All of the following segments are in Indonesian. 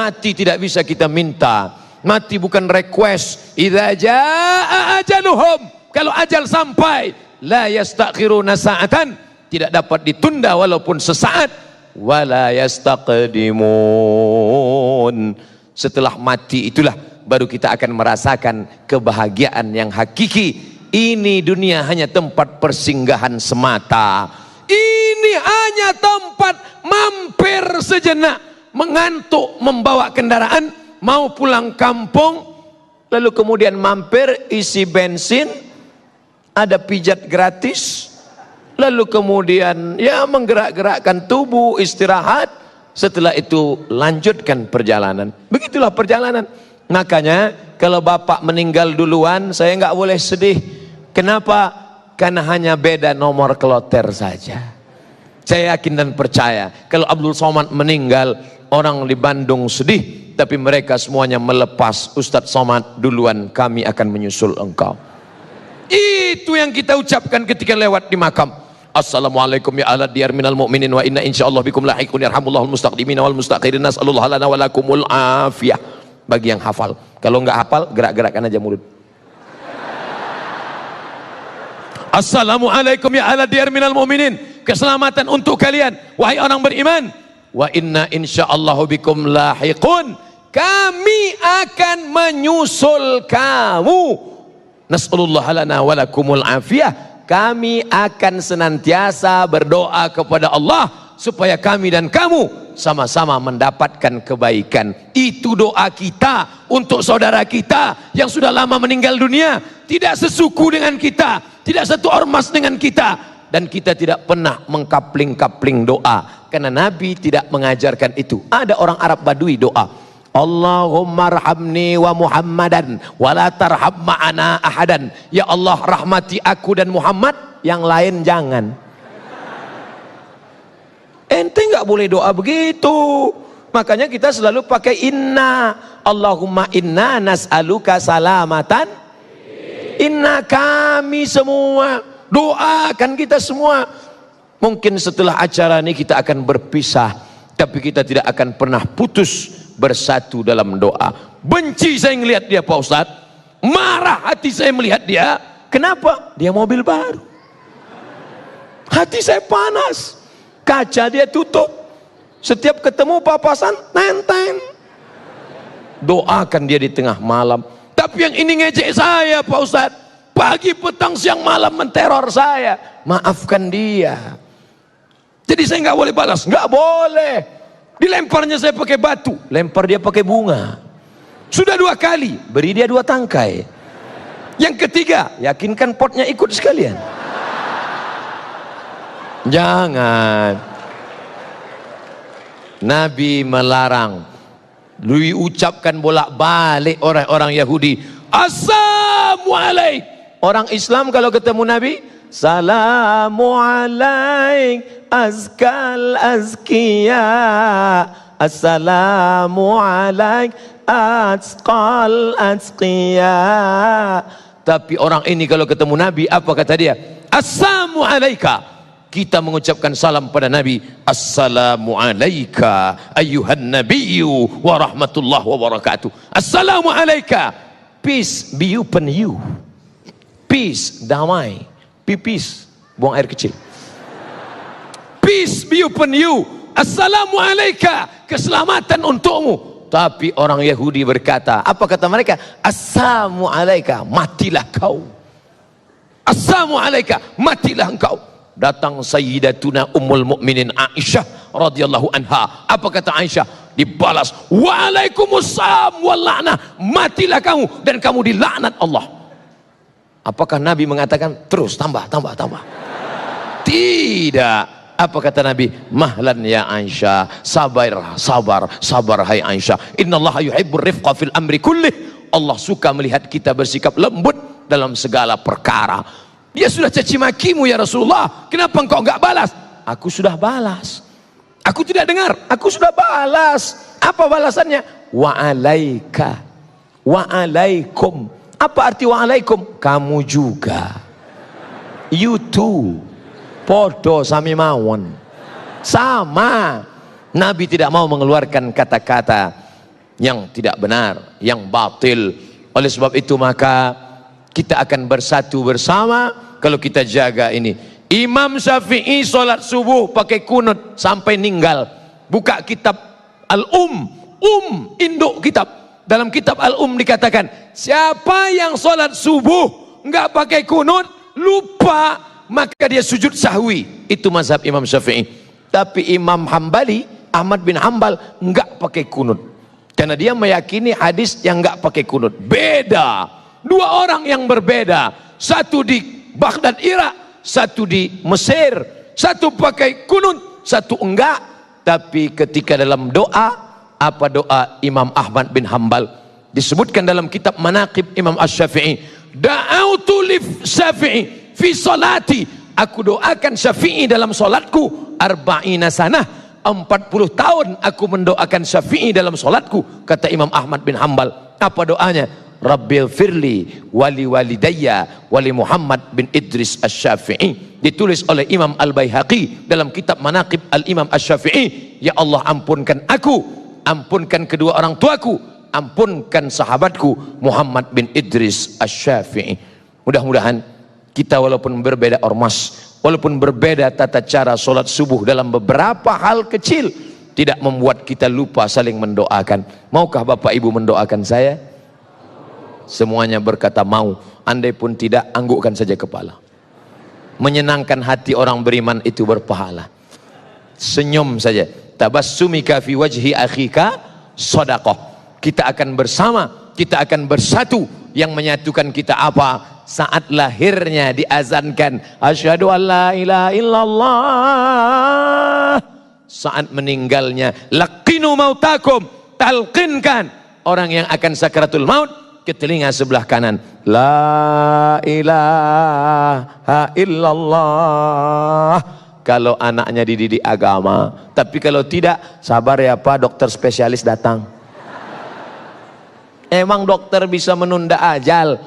Mati tidak bisa kita minta. Mati bukan request. Idza jaa ajaluhum, kalau ajal sampai, la yastakhiruna sa'atan, tidak dapat ditunda walaupun sesaat, wala yastaqdimun. Setelah mati itulah baru kita akan merasakan kebahagiaan yang hakiki. Ini dunia hanya tempat persinggahan semata. Ini hanya tempat mampir sejenak, mengantuk, membawa kendaraan, mau pulang kampung, lalu kemudian mampir isi bensin, ada pijat gratis, lalu kemudian ya menggerak-gerakkan tubuh, istirahat, setelah itu lanjutkan perjalanan. Begitulah perjalanan. Makanya kalau bapak meninggal duluan, saya nggak boleh sedih. Kenapa? Karena hanya beda nomor kloter saja. Saya yakin dan percaya kalau Abdul Somad meninggal, orang di Bandung sedih, tapi mereka semuanya melepas. Ustadz Somad duluan, kami akan menyusul engkau. Itu yang kita ucapkan ketika lewat di makam. Assalamualaikum ya ahla diyar minal mu'minin wa inna insyaallah bikum lahiqun yarhamullahul mustaqdimina wal mustakhirin nas'alullah lana wa lakumul afiyah. Bagi yang hafal. Kalau enggak hafal, gerak-gerakkan aja mulut. Assalamualaikum ya ahla diyar minal mu'minin, keselamatan untuk kalian wahai orang beriman. Wa inna insyaallah bikum lahiqun, kami akan menyusul kamu. Nas'alullah lana wa lakumul afiyah, kami akan senantiasa berdoa kepada Allah supaya kami dan kamu sama-sama mendapatkan kebaikan. Itu doa kita untuk saudara kita yang sudah lama meninggal dunia, tidak sesuku dengan kita, tidak satu ormas dengan kita, dan kita tidak pernah mengkapling-kapling doa karena Nabi tidak mengajarkan itu. Ada orang Arab Badui doa, Allahumma arhamni wa Muhammadan wa la tarham ma'ana ahadan. Ya Allah, rahmati aku dan Muhammad, yang lain jangan. Ente nggak boleh doa begitu. Makanya kita selalu pakai inna. Allahumma inna nas'aluka salamatan. Inna, kami semua, doakan kita semua. Mungkin setelah acara ini kita akan berpisah, tapi kita tidak akan pernah putus bersatu dalam doa. Benci saya melihat dia Pak Ustadz, marah hati saya melihat dia. Kenapa? Dia mobil baru, hati saya panas, kaca dia tutup, setiap ketemu papasan nenteng. Doakan dia di tengah malam. Tapi yang ini ngejek saya Pak Ustadz, pagi, petang, siang, malam menteror saya. Maafkan dia. Jadi saya nggak boleh balas, nggak boleh. Dilemparnya saya pakai batu, lempar dia pakai bunga. Sudah 2 kali, beri dia 2 tangkai. Yang ketiga, yakinkan potnya ikut sekalian. Jangan. Nabi melarang. Lui ucapkan bolak-balik orang-orang Yahudi, Assalamualaikum. Orang Islam kalau ketemu Nabi, Salamu alaik azkal azkiya, Assalamu alaik azkal azkiya. Tapi orang ini kalau ketemu Nabi, apa kata dia? Assalamu alaika. Kita mengucapkan salam pada Nabi, Assalamu alaika ayyuhan nabiyyu wa rahmatullahi wa barakatuh. Assalamu alaika, peace be upon you. Peace, damai. Pipis, buang air kecil. Peace be upon you. Assalamu alaika, keselamatan untukmu. Tapi orang Yahudi berkata, apa kata mereka? Assalamu alaika, matilah kau. Assalamu alaika, matilah engkau. Datang Sayyidatuna Ummul Mukminin Aisyah radhiyallahu anha. Apa kata Aisyah? Dibalas, Waalaikumsalam wal la'nah, matilah kamu dan kamu dilaknat Allah. Apakah Nabi mengatakan terus tambah? Tidak. Apa kata Nabi? Mahlan ya Aisyah, sabar hai Aisyah. Innallaha yuhibbur rifqa fil amri kullih. Allah suka melihat kita bersikap lembut dalam segala perkara. Dia sudah caci makimu ya Rasulullah, kenapa engkau enggak balas? Aku sudah balas. Aku tidak dengar, aku sudah balas. Apa balasannya? Wa alaika, wa alaikum. Apa arti wa alaikum? Kamu juga, you too. Podo sami mawon, sama. Nabi tidak mau mengeluarkan kata-kata yang tidak benar, yang batil. Oleh sebab itu maka kita akan bersatu bersama kalau kita jaga ini. Imam Syafi'i sholat subuh pakai kunut sampai meninggal. Buka kitab induk kitab. Dalam kitab Al-Um dikatakan, siapa yang sholat subuh nggak pakai kunut, lupa, maka dia sujud sahwi. Itu mazhab Imam Syafi'i. Tapi Imam Hambali, Ahmad bin Hambal, nggak pakai kunut, karena dia meyakini hadis yang nggak pakai kunut. Beda, dua orang yang berbeda, satu di Baghdad Irak, satu di Mesir, satu pakai kunut, satu enggak. Tapi ketika dalam doa, apa doa Imam Ahmad bin Hambal? Disebutkan dalam kitab Manaqib Imam Asy-Syafi'i, da'autu li Syafi'i fi salati, aku doakan Syafi'i dalam salatku, arba'ina sanah, 40 tahun aku mendoakan Syafi'i dalam salatku. Kata Imam Ahmad bin Hambal, apa doanya? Rabbil firli wali walidayya wali Muhammad bin Idris Asy-Syafi'i. Ditulis oleh Imam Al-Baihaqi dalam kitab Manaqib Al-Imam Asy-Syafi'i, ya Allah ampunkan aku, ampunkan kedua orang tuaku, ampunkan sahabatku Muhammad bin Idris Asy-Syafi'i. Mudah-mudahan kita walaupun berbeda ormas, walaupun berbeda tata cara sholat subuh dalam beberapa hal kecil, tidak membuat kita lupa saling mendoakan. Maukah Bapak Ibu mendoakan saya? Semuanya berkata mau. Andai pun tidak, anggukkan saja kepala. Menyenangkan hati orang beriman itu berpahala. Senyum saja. Tabassumika fi wajhi akhika shadaqah. Kita akan bersama, kita akan bersatu. Yang menyatukan kita apa? Saat lahirnya diazankan asyhadu an la ilaha illallah. Saat meninggalnya laqinu mautakum, talqinkan orang yang akan sakaratul maut ke telinga sebelah kanan, la ilaha illallah. Kalau anaknya dididik agama. Tapi kalau tidak, sabar ya Pak, dokter spesialis datang. Emang dokter bisa menunda ajal?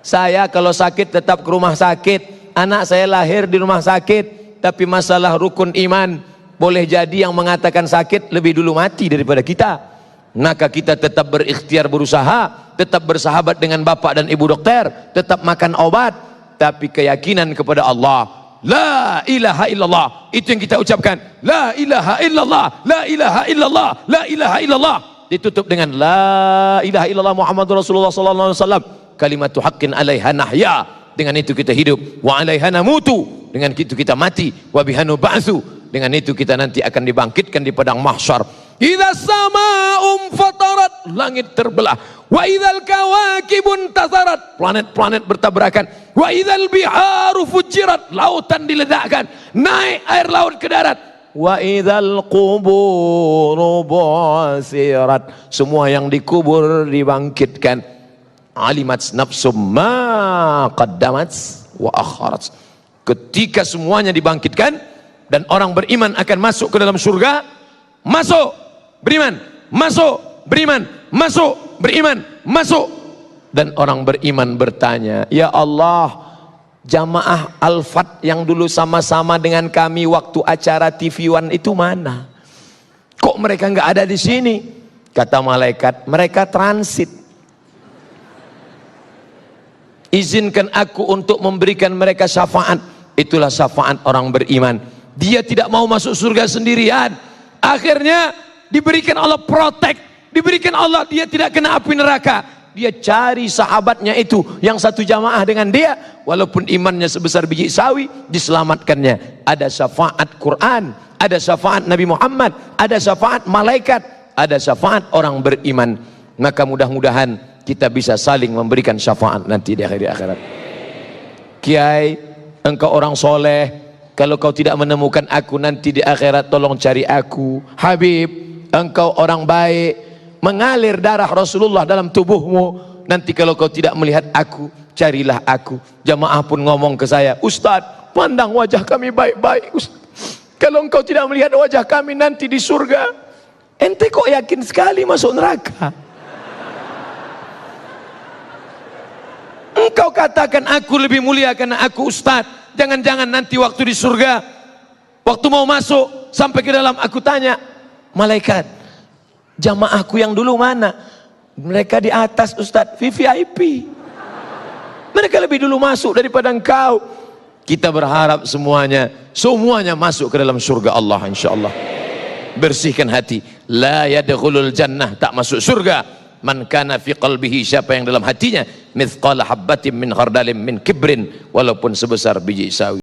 Saya kalau sakit tetap ke rumah sakit. Anak saya lahir di rumah sakit. Tapi masalah rukun iman, boleh jadi yang mengatakan sakit lebih dulu mati daripada kita. Maka kita tetap berikhtiar berusaha, tetap bersahabat dengan bapak dan ibu dokter, tetap makan obat, tapi keyakinan kepada Allah, la ilaha illallah, itu yang kita ucapkan, la ilaha illallah, la ilaha illallah, la ilaha illallah, ditutup dengan la ilaha illallah Muhammadur Rasulullah sallallahu alaihi wasallam, kalimatu haqqin alaiha nahya, dengan itu kita hidup, wa alaiha namutu, dengan itu kita mati, wa bihanu ba'su, dengan itu kita nanti akan dibangkitkan di padang mahsyar. Idza sama'um fatarat, langit terbelah. Wa idzal kawakibun tasarat, planet-planet bertabrakan. Wa idzal biharu fujirat, lautan diledakkan, naik air laut ke darat. Wa idzal quburu bu'sirat, semua yang dikubur dibangkitkan. Alimat nafsum ma qaddamat wa akharat. Ketika semuanya dibangkitkan dan orang beriman akan masuk ke dalam surga, masuk beriman, masuk beriman, masuk beriman, masuk. Dan orang beriman bertanya, ya Allah, jamaah Al-Fat yang dulu sama-sama dengan kami waktu acara TV One itu mana? Kok mereka nggak ada di sini? Kata malaikat, mereka transit. Izinkan aku untuk memberikan mereka syafaat. Itulah syafaat orang beriman. Dia tidak mau masuk surga sendirian. Akhirnya diberikan Allah protek, diberikan Allah dia tidak kena api neraka. Dia cari sahabatnya itu yang satu jamaah dengan dia, walaupun imannya sebesar biji sawi, diselamatkannya. Ada syafaat Quran, ada syafaat Nabi Muhammad, ada syafaat malaikat, ada syafaat orang beriman. Maka mudah-mudahan kita bisa saling memberikan syafaat nanti di akhirat. Kiai, engkau orang soleh, kalau kau tidak menemukan aku nanti di akhirat, tolong cari aku. Habib, engkau orang baik, mengalir darah Rasulullah dalam tubuhmu, nanti kalau kau tidak melihat aku, carilah aku. Jamaah pun ngomong ke saya, Ustadz, pandang wajah kami baik-baik, kalau engkau tidak melihat wajah kami nanti di surga, ente kok yakin sekali masuk neraka? Engkau katakan aku lebih mulia karena aku Ustadz. Jangan-jangan nanti waktu di surga, waktu mau masuk sampai ke dalam, aku tanya malaikat, Jamaahku yang dulu mana? Mereka di atas Ustadz, VVIP. Mereka lebih dulu masuk daripada engkau. Kita berharap semuanya masuk ke dalam surga Allah insyaallah. Bersihkan hati. La yadkhulul jannah, tak masuk surga. Man kana fi qalbihi, siapa yang dalam hatinya mithqala habbatin min khardalin min kibrin, walaupun sebesar biji sawi.